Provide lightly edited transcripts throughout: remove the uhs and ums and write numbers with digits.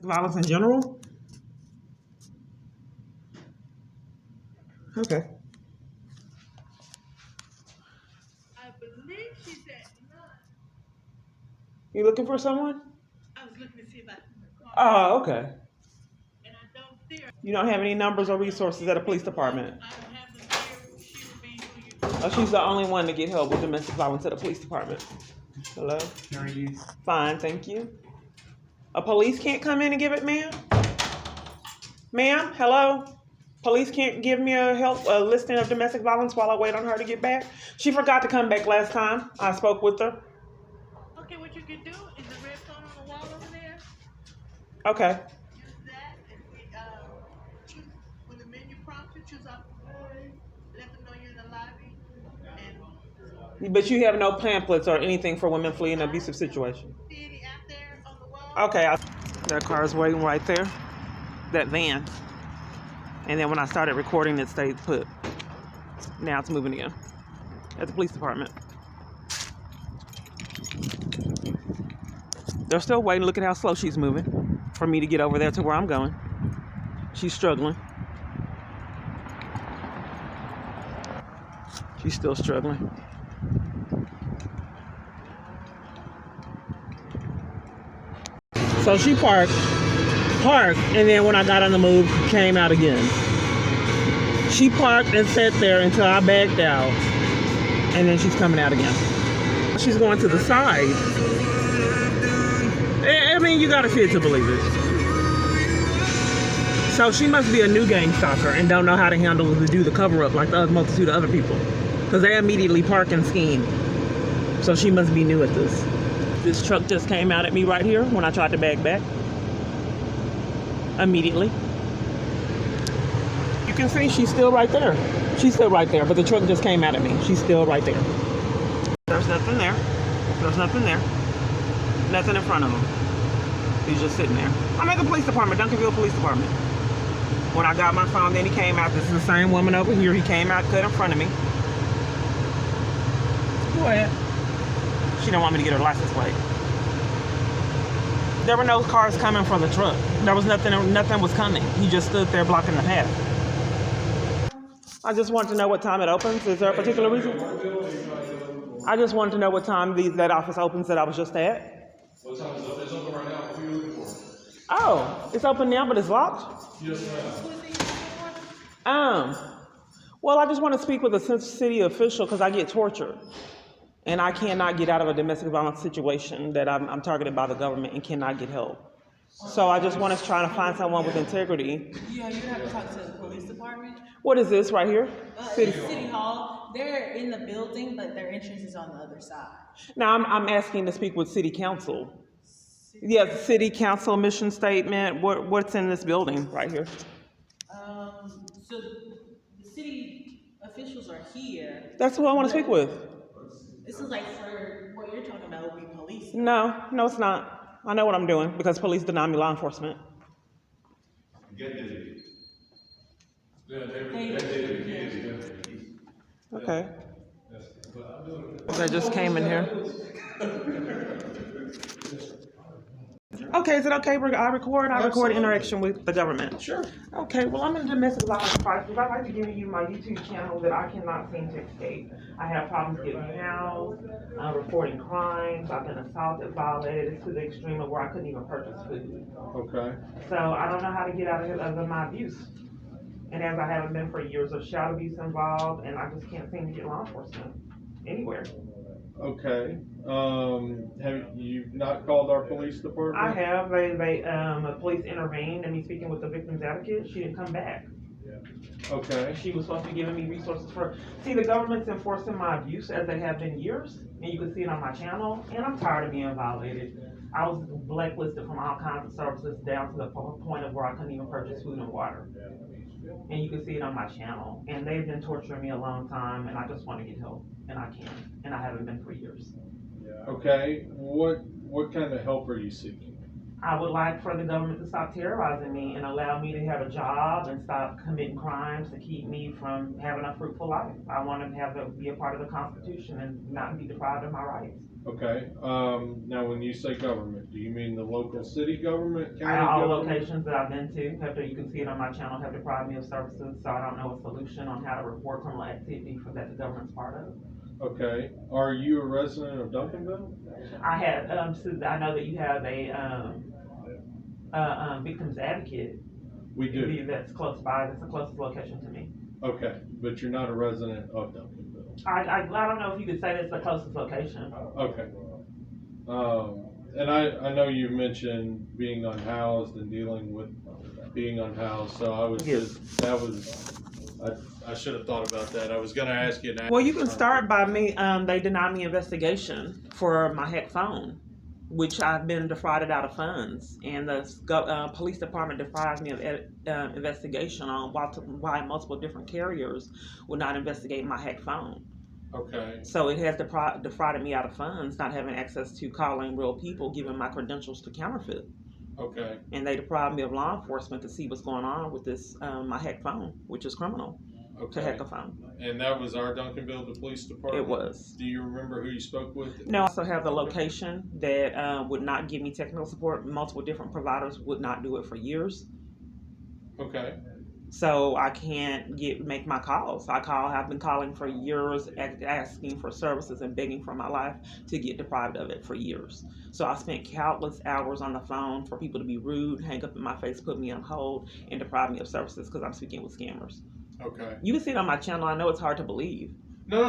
Violence in general? Okay. I believe she said none. You looking for someone? I was looking to see if I can call. Oh, okay. And I don't see her. You don't have any numbers or resources at a police department? I don't have them here. She would be who you. Oh, she's the only one to get help with domestic violence at a police department. Hello? How are you? Fine, thank you. A police can't come in and give it, ma'am? Ma'am, hello? Police can't give me a listing of domestic violence while I wait on her to get back? She forgot to come back last time I spoke with her. Okay, what you can do is the red phone on the wall over there. Okay. Use that and we choose when the menu prompts you, choose up. Let them know you're in the lobby. And But you have no pamphlets or anything for women fleeing an abusive situation? see any out there on the wall? Okay, that car is waiting right there. That van. And then when I started recording, it stayed put. Now it's moving again. At the police department. They're still waiting. Look at how slow she's moving for me to get over there to where I'm going. She's struggling. She's still struggling. So she parked, and then when I got on the move, came out again. She parked and sat there until I backed out, and then she's coming out again. She's going to the side. I mean, you gotta see it to believe it. So she must be a new gang stalker and don't know how to handle to do the cover up like the multitude of other people, because they immediately park and scheme. So she must be new at this. This truck just came out at me right here when I tried to back. Immediately. You can see she's still right there. She's still right there, but the truck just came out at me. She's still right there. There's nothing there. There's nothing there. Nothing in front of him. He's just sitting there. I'm at the police department, Duncanville Police Department. When I got my phone, then he came out. This is the same woman over here. He came out, cut in front of me. Go ahead. She don't want me to get her license plate. There were no cars coming from the truck. There was nothing was coming. He just stood there blocking the path. I just wanted to know what time it opens. Is there a particular reason? I just wanted to know what time that office opens that I was just at. What time is it open? It's open right now. What are you looking for? Oh, it's open now, but it's locked? Yes, ma'am. Well, I just want to speak with a city official because I get tortured. And I cannot get out of a domestic violence situation that I'm targeted by the government and cannot get help. So I just want to try to find someone with integrity. Yeah, you have to talk to the police department. What is this right here? City Hall. They're in the building, but their entrance is on the other side. Now I'm asking to speak with City Council. Yes, City Council mission statement. What's in this building right here? So the city officials are here. That's who I want to speak with. This is like for what you're talking about would be police. No, it's not. I know what I'm doing because police deny me law enforcement. Get busy. Okay. They just came in here. Okay, is it okay? I record interaction with the government. Sure. Okay, well, I'm in domestic violence crisis. I'd like to give you my YouTube channel that I cannot seem to escape. I have problems getting housed, reporting crimes. I've been assaulted, violated. It's to the extreme of where I couldn't even purchase food. Okay. So I don't know how to get out of here other than my abuse. And as I haven't been for years of child abuse involved, and I just can't seem to get law enforcement anywhere. Okay. Have you not called our police department? I have. The police intervened, and me speaking with the victim's advocate, she didn't come back. Okay. She was supposed to be giving me resources for. See, the government's enforcing my abuse as they have been years, and you can see it on my channel. And I'm tired of being violated. I was blacklisted from all kinds of services down to the point of where I couldn't even purchase food and water. And you can see it on my channel. And they've been torturing me a long time, and I just want to get help, and I can't, and I haven't been for years. Okay. What kind of help are you seeking? I would like for the government to stop terrorizing me and allow me to have a job and stop committing crimes to keep me from having a fruitful life. I want to be a part of the Constitution and not be deprived of my rights. Okay, now when you say government, do you mean the local city government, county All government? locations that I've been to, you can see it on my channel, have deprived me of services, so I don't know a solution on how to report criminal activity for that the government's part of. Okay, are you a resident of Duncanville? I had, Susan, I know that you have a, victims advocate. We do. That's close by, that's the closest location to me. Okay, but you're not a resident of Duncanville. I don't know if you could say that's the closest location. Okay. And I know you mentioned being unhoused and dealing with being unhoused, so I was Yes. I should have thought about that. I was gonna ask you now. Well, you can start by me, they denied me investigation for my hack phone, which I've been defrauded out of funds, and the police department deprived me of investigation on why multiple different carriers would not investigate my hack phone. Okay, So it has defrauded me out of funds, not having access to calling real people, giving my credentials to counterfeit. okay, And they deprived me of law enforcement to see what's going on with this, my hack phone, which is criminal to okay. hack a phone. And that was our Duncanville, the police department? It was. Do you remember who you spoke with? No, I also have the location that would not give me technical support. Multiple different providers would not do it for years. Okay, So I can't make my calls. I've been calling for years, asking for services and begging for my life to get deprived of it for years. So I spent countless hours on the phone for people to be rude, hang up in my face, put me on hold, and deprive me of services because I'm speaking with scammers. okay. You can see it on my channel. I know it's hard to believe. No,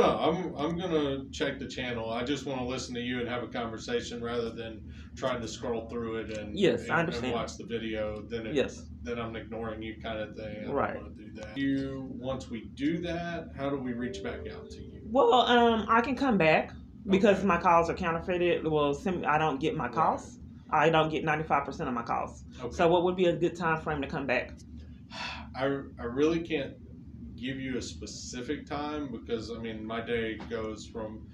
I'm gonna check the channel. I just want to listen to you and have a conversation rather than trying to scroll through it and Yes, I understand. and watch the video. Yes. Then I'm ignoring you, kind of thing. I don't Right. want to do that. Once we do that, how do we reach back out to you? Well, I can come back because Okay. my calls are counterfeited. Well, I don't get my calls. I don't get 95% of my calls. Okay. So what would be a good time frame to come back? I really can't give you a specific time because I mean my day goes from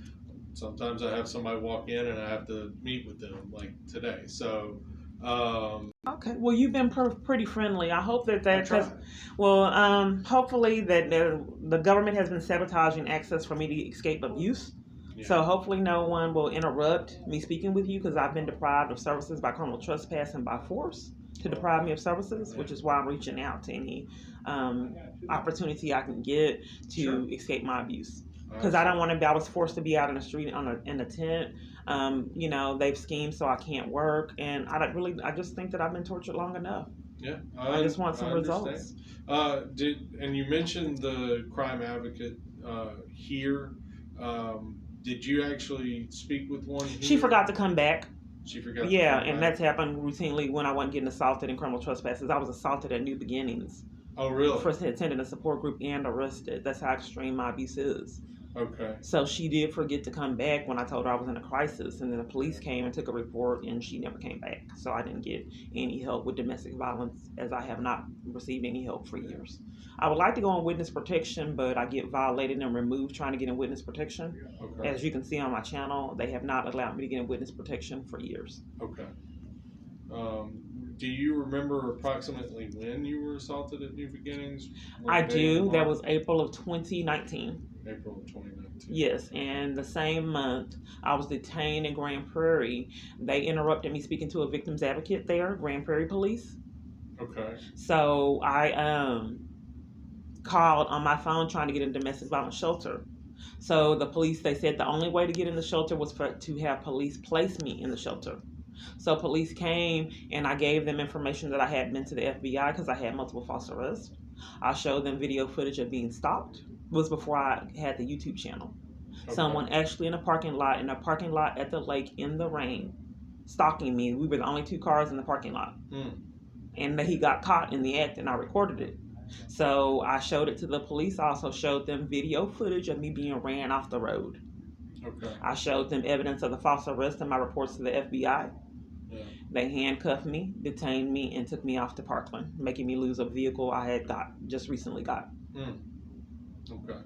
sometimes I have somebody walk in and I have to meet with them like today. So Okay. Well, you've been pretty friendly. I hope that I try. hopefully that the government has been sabotaging access for me to escape abuse. Yeah. So hopefully no one will interrupt me speaking with you because I've been deprived of services by criminal trespass and by force to deprive me of services, which is why I'm reaching out to any opportunity I can get to Sure. escape my abuse. Because I don't want to be, I was forced to be out in the street in a tent. They've schemed so I can't work. And I just think that I've been tortured long enough. Yeah, I just want some I understand. results. And you mentioned the crime advocate here. Did you actually speak with one here? She forgot to come back. She forgot. to Yeah, come and back? that's happened routinely when I wasn't getting assaulted in criminal trespasses. I was assaulted at New Beginnings. Oh, really? First attended a support group and arrested. That's how extreme my abuse is. Okay. So she did forget to come back when I told her I was in a crisis, and then the police came and took a report, and she never came back. So I didn't get any help with domestic violence, as I have not received any help for years. I would like to go on witness protection, but I get violated and removed trying to get in witness protection. Okay. As you can see on my channel, they have not allowed me to get in witness protection for years. Okay. Do you remember approximately when you were assaulted at New Beginnings? What I day do. of That month? was April of 2019. April of 2019. Yes, and the same month I was detained in Grand Prairie. They interrupted me speaking to a victims advocate there, Grand Prairie Police. Okay. So I called on my phone trying to get in a domestic violence shelter. So the police, they said the only way to get in the shelter was to have police place me in the shelter. So police came and I gave them information that I had been to the FBI because I had multiple false arrests. I showed them video footage of being stalked. It was before I had the YouTube channel. Okay. Someone actually in a parking lot at the lake in the rain, stalking me. We were the only two cars in the parking lot. And he got caught in the act and I recorded it. So I showed it to the police. I also showed them video footage of me being ran off the road. Okay. I showed them evidence of the false arrest and my reports to the FBI. Yeah. They handcuffed me, detained me, and took me off to Parkland, making me lose a vehicle I had just recently got. Okay.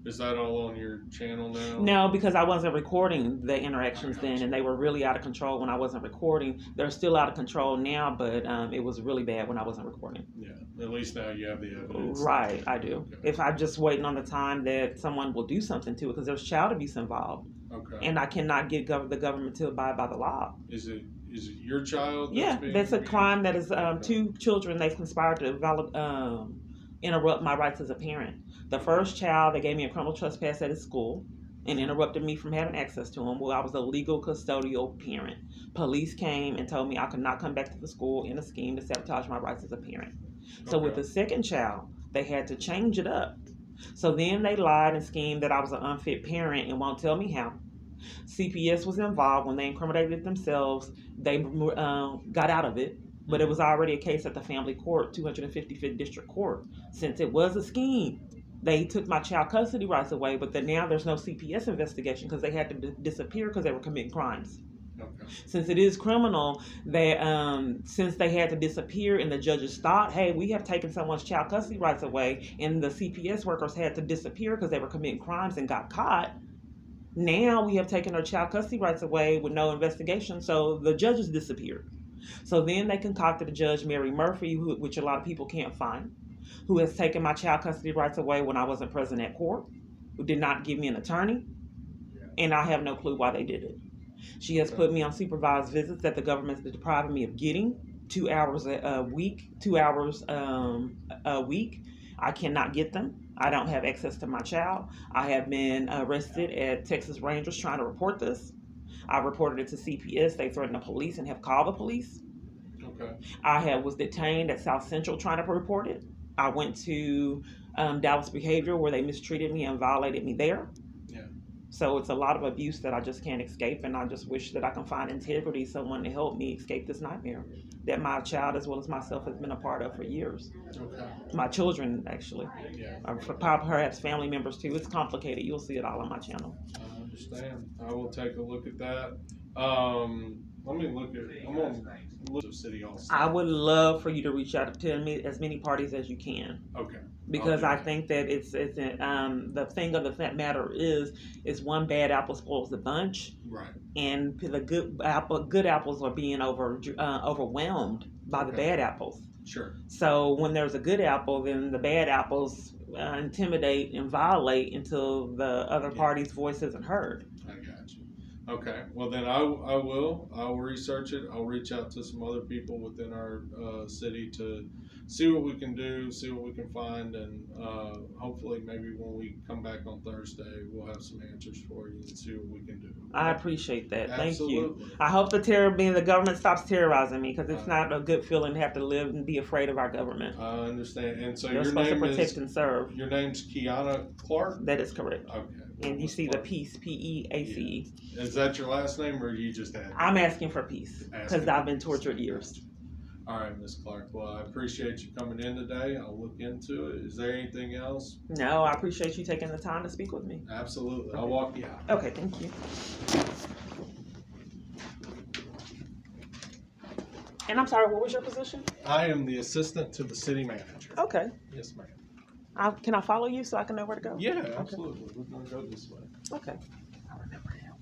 Is that all on your channel now? No, because I wasn't recording the interactions then, and they were really out of control when I wasn't recording. They're still out of control now, but it was really bad when I wasn't recording. Yeah. At least now you have the evidence. Right, I do. Okay. If I'm just waiting on the time that someone will do something to it, because there's child abuse involved. Okay. and I cannot get the government to abide by the law. Is it your child? Yeah, that's a crime. That is two children. They've conspired to interrupt my rights as a parent. The first child, they gave me a criminal trespass at his school and interrupted me from having access to him. Well, I was a legal custodial parent. Police came and told me I could not come back to the school in a scheme to sabotage my rights as a parent. So with the second child, they had to change it up. So then they lied and schemed that I was an unfit parent and won't tell me how. CPS was involved when they incriminated themselves. They got out of it, but it was already a case at the family court, 255th District Court. Since it was a scheme, they took my child custody rights away, but then now there's no CPS investigation because they had to disappear because they were committing crimes. Okay. Since it is criminal, they since they had to disappear and the judges thought, hey, we have taken someone's child custody rights away, and the CPS workers had to disappear because they were committing crimes and got caught. Now we have taken their child custody rights away with no investigation, so the judges disappeared. So then they concocted a judge, Mary Murphy, which a lot of people can't find, who has taken my child custody rights away when I wasn't present at court, who did not give me an attorney, and I have no clue why they did it. She has put me on supervised visits that the government is depriving me of getting 2 hours a week, 2 hours a week. I cannot get them. I don't have access to my child. I have been arrested at Texas Rangers trying to report this. I reported it to CPS. They threatened the police and have called the police. Okay. I was detained at South Central trying to report it. I went to Dallas Behavior where they mistreated me and violated me there. Yeah. So it's a lot of abuse that I just can't escape, and I just wish that I can find integrity, someone to help me escape this nightmare that my child as well as myself has been a part of for years. Okay. My children, actually. Yeah. Perhaps family members too. It's complicated. You'll see it all on my channel. I understand. I will take a look at that. Let me look at. I'm gonna look at City Hall. I would love for you to reach out to as many parties as you can. Okay. Because I think that it's the thing of the matter is one bad apple spoils the bunch, Right. and the good apples are being overwhelmed by the bad apples. Sure. So when there's a good apple, then the bad apples intimidate and violate until the other party's voice isn't heard. I got you. Okay. Well, then I'll research it. I'll reach out to some other people within our city to see what we can do, see what we can find, and hopefully maybe when we come back on Thursday, we'll have some answers for you and see what we can do. I appreciate that. Thank you. Absolutely. I hope the government stops terrorizing me, because it's not a good feeling to have to live and be afraid of our government. I understand. And so They're your supposed to name protect is, and serve. your name's Kiana Clark? That is correct. Okay. And you see the peace, P-E-A-C-E. Is that your last name, or you just added? I'm asking for peace, because I've been tortured years. All right, Ms. Clark. Well, I appreciate you coming in today. I'll look into it. Is there anything else? No, I appreciate you taking the time to speak with me. Absolutely. I'll walk you out. Okay, thank you. And I'm sorry, what was your position? I am the assistant to the city manager. Okay. Yes, ma'am. Can I follow you so I can know where to go? Yeah, absolutely. We're going to go this way. Okay. I remember now.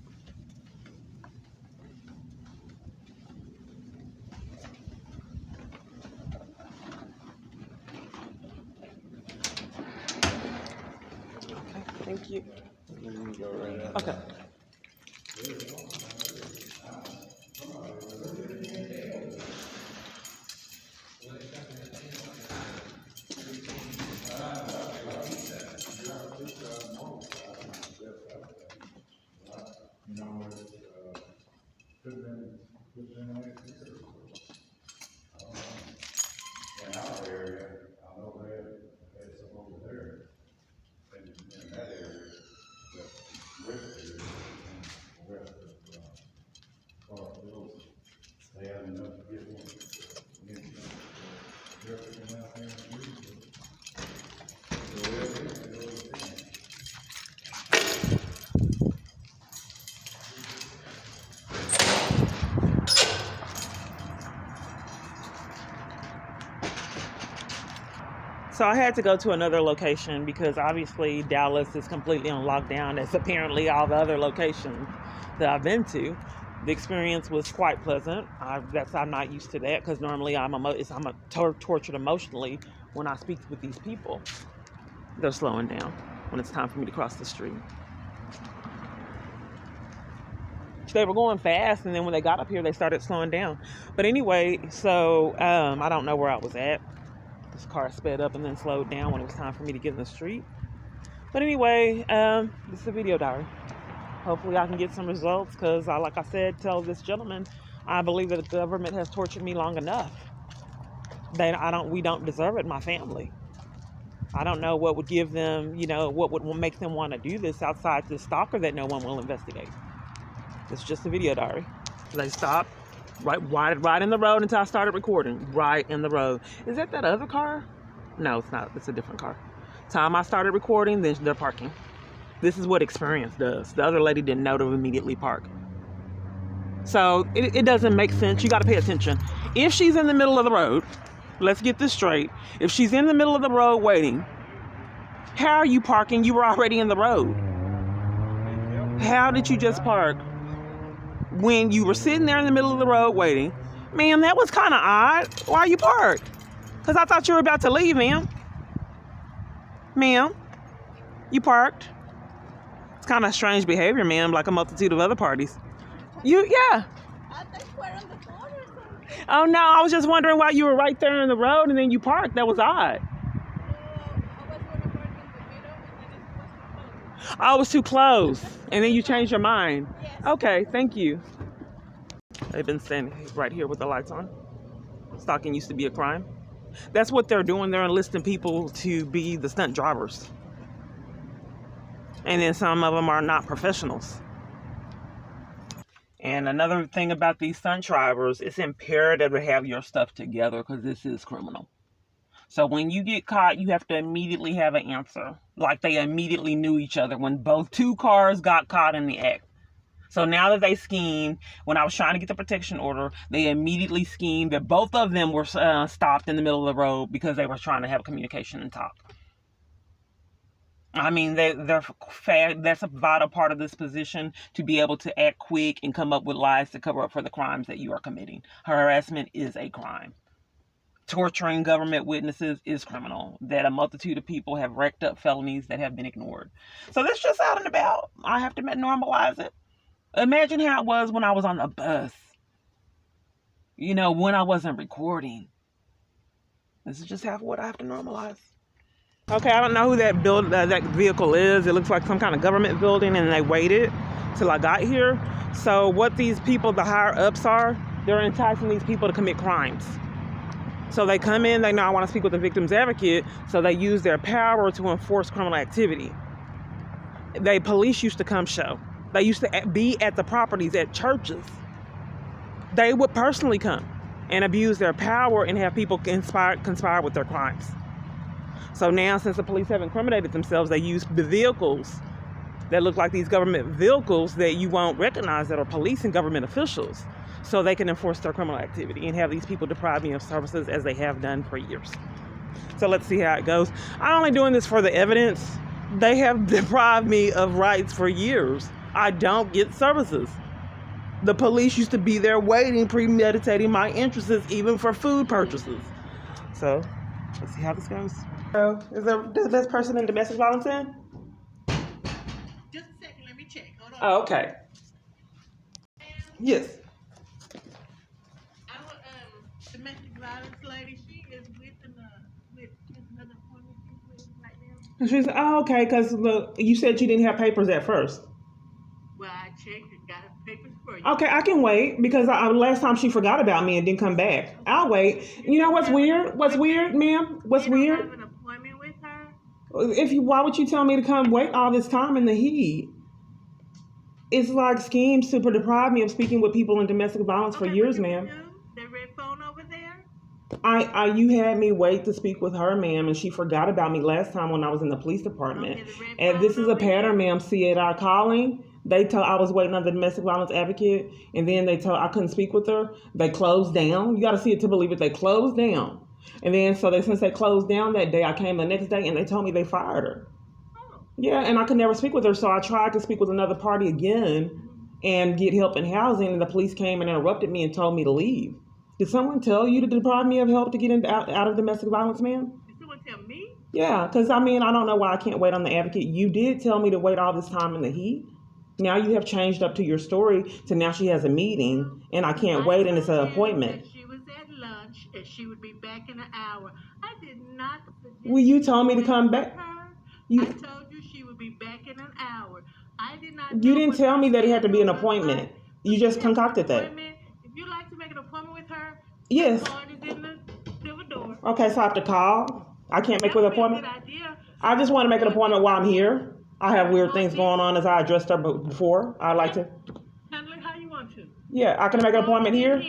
Okay, thank you. You can go right out. Okay. In our area, I know they had some over there, in that area, that west area, west of, Clark Hills, they had enough to get one. Jefferson out there in Greenville. So I had to go to another location because obviously Dallas is completely on lockdown, as apparently all the other locations that I've been to. The experience was quite pleasant. I'm not used to that, because normally I'm tortured emotionally when I speak with these people. They're slowing down when it's time for me to cross the street. They were going fast, and then when they got up here, they started slowing down. But anyway, so I don't know where I was at. This car sped up and then slowed down when it was time for me to get in the street. But anyway, this is a video diary. Hopefully I can get some results because, like I said, tell this gentleman, I believe that the government has tortured me long enough. We don't deserve it, my family. I don't know what would give them, what would make them want to do this outside the stalker that no one will investigate. It's just a video diary. They stopped right in the road until I started recording. Right in the road. Is that other car? No, it's not. It's a different car. Time I started recording, then they're parking. This is what experience does. The other lady didn't know to immediately park. So it doesn't make sense. You got to pay attention. If she's in the middle of the road, let's get this straight. If she's in the middle of the road waiting, how are you parking? You were already in the road. How did you just park when you were sitting there in the middle of the road waiting? Ma'am, that was kind of odd. Why you parked? Because I thought you were about to leave, ma'am. Ma'am, you parked. It's kind of strange behavior, ma'am, like a multitude of other parties. Yeah. I think we're on the phone or something. Oh, no, I was just wondering why you were right there in the road and then you parked. That was odd. I was going to park in the middle and then it was too close. I was too close. And then you changed your mind. Yes. Okay, thank you. They've been standing right here with the lights on. Stalking used to be a crime. That's what they're doing. They're enlisting people to be the stunt drivers. And then some of them are not professionals. And another thing about these stunt drivers, it's imperative to have your stuff together because this is criminal. So when you get caught, you have to immediately have an answer. Like they immediately knew each other when two cars got caught in the act. So now that they schemed, when I was trying to get the protection order, they immediately schemed that both of them were stopped in the middle of the road because they were trying to have communication and talk. I mean, that's a vital part of this position, to be able to act quick and come up with lies to cover up for the crimes that you are committing. Harassment is a crime. Torturing government witnesses is criminal. That a multitude of people have racked up felonies that have been ignored. So that's just out and about. I have to normalize it. Imagine how it was when I was on the bus. When I wasn't recording. This is just what I have to normalize. Okay, I don't know who that vehicle is. It looks like some kind of government building, and they waited till I got here. So what these people, the higher ups are, they're enticing these people to commit crimes. So they come in, they know I want to speak with the victim's advocate, so they use their power to enforce criminal activity. Police used to come show. They used to be at the properties, at churches. They would personally come and abuse their power and have people conspire with their crimes. So now, since the police have incriminated themselves, they use the vehicles that look like these government vehicles that you won't recognize that are police and government officials, so they can enforce their criminal activity and have these people deprive me of services as they have done for years. So let's see how it goes. I'm only doing this for the evidence. They have deprived me of rights for years. I don't get services. The police used to be there waiting, premeditating my interests, even for food purchases. So let's see how this goes. So, is this person in domestic violence in? Just a second, let me check. Hold on. Oh, okay. Yes. Our domestic violence lady, she is with another appointment she's with right now. She said, oh, okay, because you said you didn't have papers at first. Well, I checked and got her papers for you. Okay, I can wait because last time she forgot about me and didn't come back. I'll wait. You know what's weird? What's weird, ma'am? What's weird? You don't have an appointment with her? Why would you tell me to come wait all this time in the heat? It's like schemes to deprive me of speaking with people in domestic violence for years, ma'am. The red phone over there? You had me wait to speak with her, ma'am, and she forgot about me last time when I was in the police department. Okay, And this is a pattern, ma'am. See it, our calling. They told I was waiting on the domestic violence advocate, and then they told I couldn't speak with her. They closed down. You got to see it to believe it. They closed down. And then since they closed down that day, I came the next day and they told me they fired her. Oh. Yeah, and I could never speak with her, so I tried to speak with another party again and get help in housing, and the police came and interrupted me and told me to leave. Did someone tell you to deprive me of help to get out of domestic violence, ma'am? Did someone tell me? Yeah, because I don't know why I can't wait on the advocate. You did tell me to wait all this time in the heat. Now you have changed up to your story to now she has a meeting and I can't wait and it's an appointment. That she was at lunch and she would be back in an hour. I did not suggest Well, you told me to come back. her. You I told you she would be back in an hour. I did not. you know didn't what tell her me that it had to be an schedule was appointment. like. You If just you have an concocted that. appointment, if you like to make an appointment with her, Yes. the card is in the silver door. Okay, so I have to call. I can't make with an That would be a appointment. good idea. I just want to make an appointment while I'm here. I have weird things going on as I addressed her before. I like to. Handle it how you want to. Yeah, I can make an appointment here.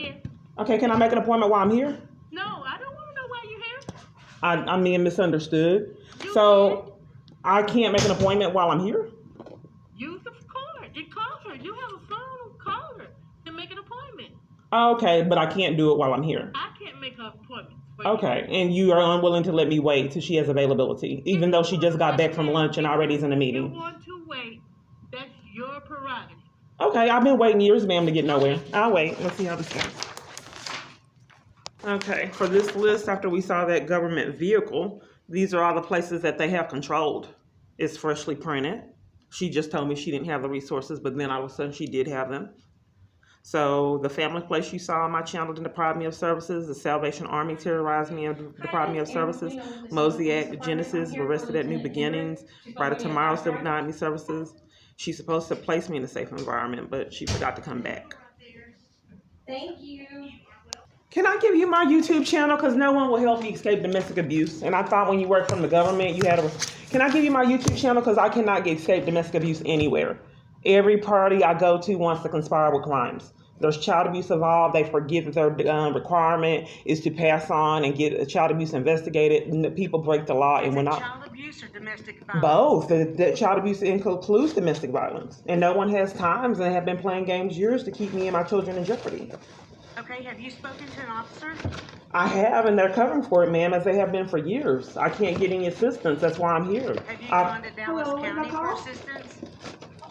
Okay, can I make an appointment while I'm here? No, I don't want to know why you're here. I'm being misunderstood. So I can't make an appointment while I'm here? Use the card. It calls her. You have a phone. Call her to make an appointment. Okay, but I can't do it while I'm here. I can't make her appointment. for you. Okay, and you are unwilling to let me wait till she has availability, even though she just got back from lunch and already is in a If you meeting. want to wait, that's your prerogative. Okay, I've been waiting years, ma'am, to get nowhere. I'll wait. Let's see how this goes. Okay, for this list, after we saw that government vehicle, these are all the places that they have controlled. It's freshly printed. She just told me she didn't have the resources, but then all of a sudden she did have them. So the family place you saw on my channel deprived me of services. The Salvation Army terrorized me and deprived me of services. Mosaic, Genesis were arrested at New Beginnings. Bride of Tomorrow still denied me services. She's supposed to place me in a safe environment, but she forgot to come back. Thank you. Can I give you my YouTube channel? Because no one will help me escape domestic abuse. And I thought when you worked from the government, you had a... Can I give you my YouTube channel? Because I cannot escape domestic abuse anywhere. Every party I go to wants to conspire with crimes. There's child abuse involved. They forget that their requirement is to pass on and get child abuse investigated. And the people break the law. And when I... Child abuse or domestic violence? Both. The child abuse includes domestic violence. And no one has times and have been playing games years to keep me and my children in jeopardy. Okay, have you spoken to an officer? I have, and they're covering for it, ma'am, as they have been for years. I can't get any assistance. That's why I'm here. Have you gone to Dallas County for assistance?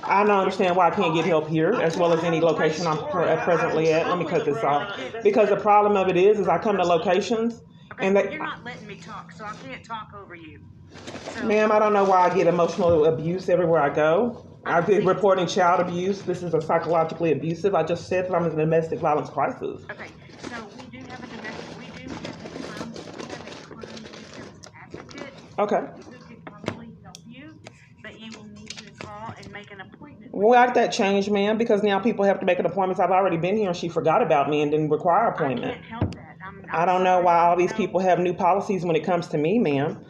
I don't understand why I can't get help here, as well as any location I'm presently at. Let me cut this off. Because the problem of it is I come to locations, Okay, and well, they... you're not letting me talk, so I can't talk over you. So, Ma'am, I don't know why I get emotional abuse everywhere I go. I've been reporting child abuse. This is a psychologically abusive. I just said that I'm in a domestic violence crisis. okay, so we do have a crime victims advocate. Okay. Who could probably help you, but you will need to call and make an appointment. Why did that change, ma'am? Because now people have to make an appointment. I've already been here and she forgot about me and didn't require an appointment. I can't help that. I don't know why all these people have new policies when it comes to me, ma'am.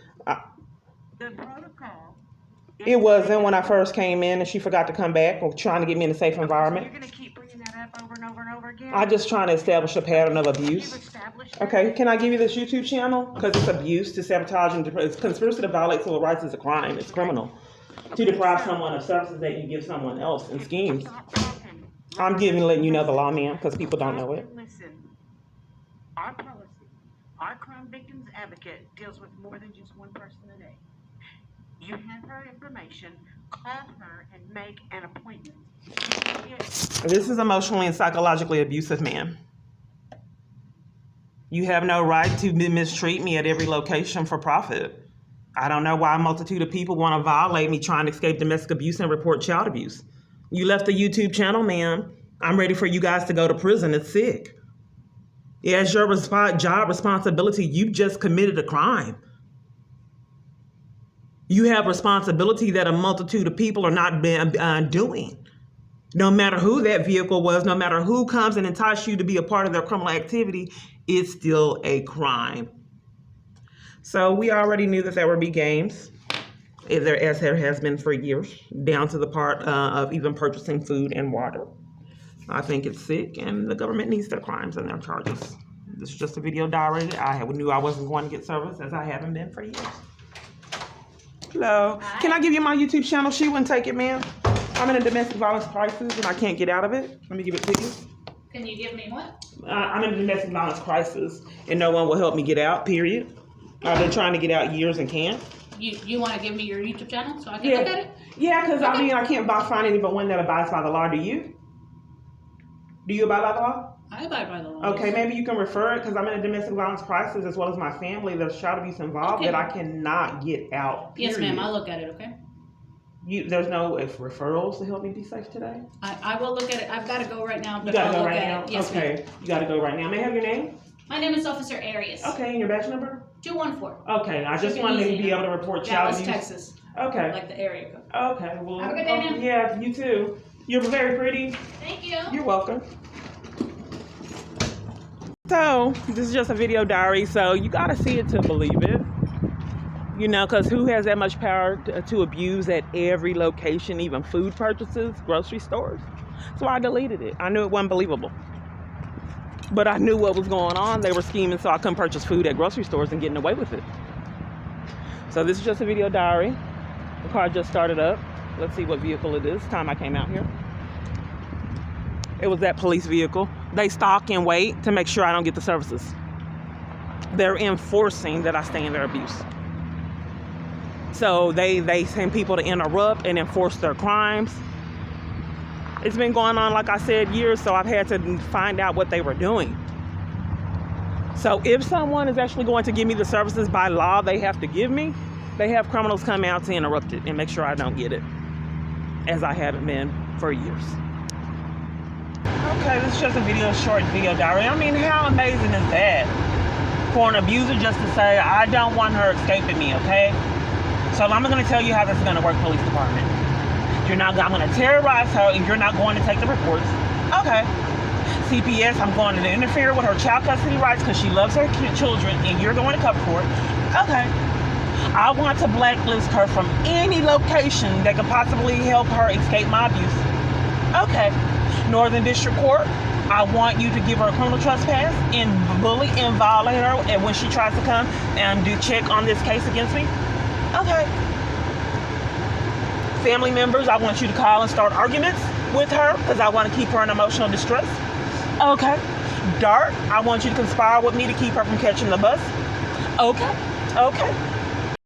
The protocol. It wasn't when I first came in and she forgot to come back or trying to get me in a safe environment. You're going to keep bringing that up over and over and over again? I'm just trying to establish a pattern of You've abuse. established Okay, can I give you this YouTube channel? Because it's abuse to sabotage and it's conspiracy to violate civil rights is a crime. It's criminal. To deprive someone of services that you give someone else in schemes. Stop talking. I'm letting you know the law, ma'am, because people don't know it. Listen, our policy, our crime victims advocate deals with more than just one person a day. You have her information, call her and make an appointment. This is emotionally and psychologically abusive, ma'am. You have no right to mistreat me at every location for profit. I don't know why a multitude of people want to violate me trying to escape domestic abuse and report child abuse. You left the YouTube channel, ma'am. I'm ready for you guys to go to prison. It's sick. As your job responsibility, you've just committed a crime. You have responsibility that a multitude of people are not doing. No matter who that vehicle was, no matter who comes and entices you to be a part of their criminal activity, it's still a crime. So we already knew that there would be games, as there has been for years, down to the part of even purchasing food and water. I think it's sick, and the government needs their crimes and their charges. This is just a video diary. I knew I wasn't going to get service, as I haven't been for years. Hello. Can I give you my YouTube channel? She wouldn't take it, ma'am. I'm in a domestic violence crisis, and I can't get out of it. Let me give it to you. Can you give me what? I'm in a domestic violence crisis, and no one will help me get out, period. I've been trying to get out years and can't. You want to give me your YouTube channel so I can look at it? Yeah, because I mean, I can't find anyone that abides by the law. Do you? Do you abide by the law? I abide by the law. Okay, maybe you can refer it because I'm in a domestic violence crisis as well as my family. There's child abuse involved Okay. that I cannot get out. Yes, period. ma'am. I'll look at it, okay? There's no referrals to help me be safe today? I will look at it. I've got to go right now, You but gotta I'll go look right at now? it. Yes, ma'am. Okay, you gotta go right now. May I have your name? My name is Officer Arias. Okay, and your badge number? 214. Okay, I just Keep it wanted to easy be now. able to report child Dallas, abuse. Texas, Okay, like the area code. okay, well. Have a good day, ma'am. Yeah, you too. You're very pretty. Thank you. You're welcome. So, this is just a video diary, so you gotta see it to believe it. You know, because who has that much power to abuse at every location, even food purchases, grocery stores? So I deleted it. I knew it wasn't believable. But I knew what was going on. They were scheming so I couldn't purchase food at grocery stores and getting away with it. So this is just a video diary. The car just started up. Let's see what vehicle it is. Time I came out here. It was that police vehicle. They stalk and wait to make sure I don't get the services. They're enforcing that I stay in their abuse. So they send people to interrupt and enforce their crimes. It's been going on, like I said, years, so I've had to find out what they were doing. So if someone is actually going to give me the services by law they have to give me, they have criminals come out to interrupt it and make sure I don't get it, as I haven't been for years. Okay, this is just a short video diary. I mean, how amazing is that? For an abuser just to say, I don't want her escaping me, okay? So I'm going to tell you how this is going to work, police department. I'm going to terrorize her and you're not going to take the reports. Okay. CPS, I'm going to interfere with her child custody rights because she loves her children and you're going to cover for it. Okay. I want to blacklist her from any location that could possibly help her escape my abuse. Okay. Northern District Court, I want you to give her a criminal trespass and bully and violate her and when she tries to come and do check on this case against me. Okay. Family members, I want you to call and start arguments with her because I want to keep her in emotional distress. Okay. Dart, I want you to conspire with me to keep her from catching the bus. Okay. Okay.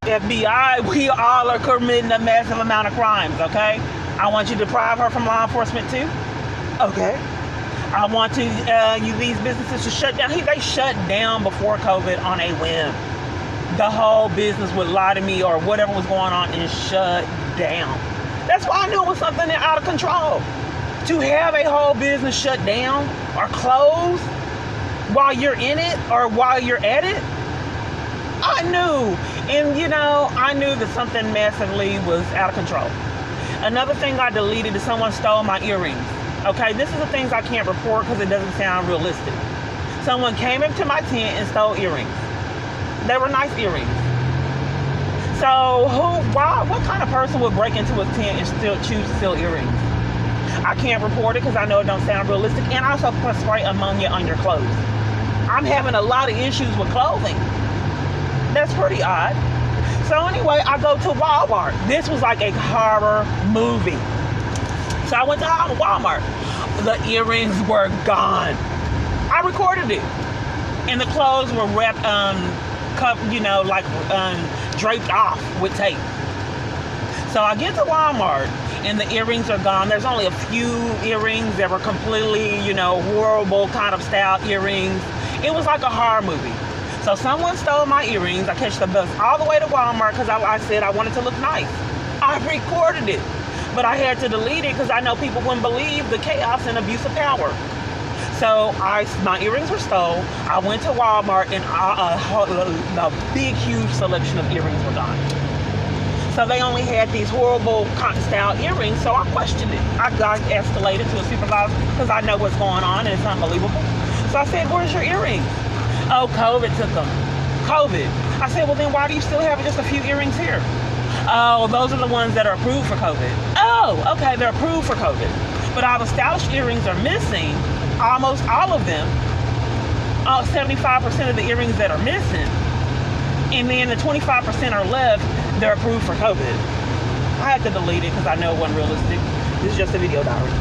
FBI, we all are committing a massive amount of crimes, okay? I want you to deprive her from law enforcement too. Okay. I want to these businesses to shut down. They shut down before COVID on a whim. The whole business would lie to me or whatever was going on and shut down. That's why I knew it was something out of control. To have a whole business shut down or closed while you're in it or while you're at it, I knew. And I knew that something massively was out of control. Another thing I deleted is someone stole my earrings. Okay, this is the things I can't report because it doesn't sound realistic. Someone came into my tent and stole earrings. They were nice earrings. So what kind of person would break into a tent and still choose to steal earrings? I can't report it because I know it don't sound realistic. And also put spray ammonia on your clothes. I'm having a lot of issues with clothing. That's pretty odd. So anyway, I go to Walmart. This was like a horror movie. So I went to Walmart. The earrings were gone. I recorded it. And the clothes were wrapped, draped off with tape. So I get to Walmart and the earrings are gone. There's only a few earrings that were completely, horrible kind of style earrings. It was like a horror movie. So someone stole my earrings. I catch the bus all the way to Walmart because I said I wanted to look nice. I recorded it. But I had to delete it because I know people wouldn't believe the chaos and abuse of power. So my earrings were stolen. I went to Walmart and a big, huge selection of earrings were gone. So they only had these horrible cotton style earrings, so I questioned it. I got escalated to a supervisor because I know what's going on and it's unbelievable. So I said, where's your earrings? Oh, COVID took them. COVID. I said, well then why do you still have just a few earrings here? Oh, those are the ones that are approved for COVID. Oh, okay, they're approved for COVID. But all the stylish earrings are missing, almost all of them. 75% of the earrings that are missing. And then the 25% are left, they're approved for COVID. I had to delete it because I know it wasn't realistic. This is just a video diary.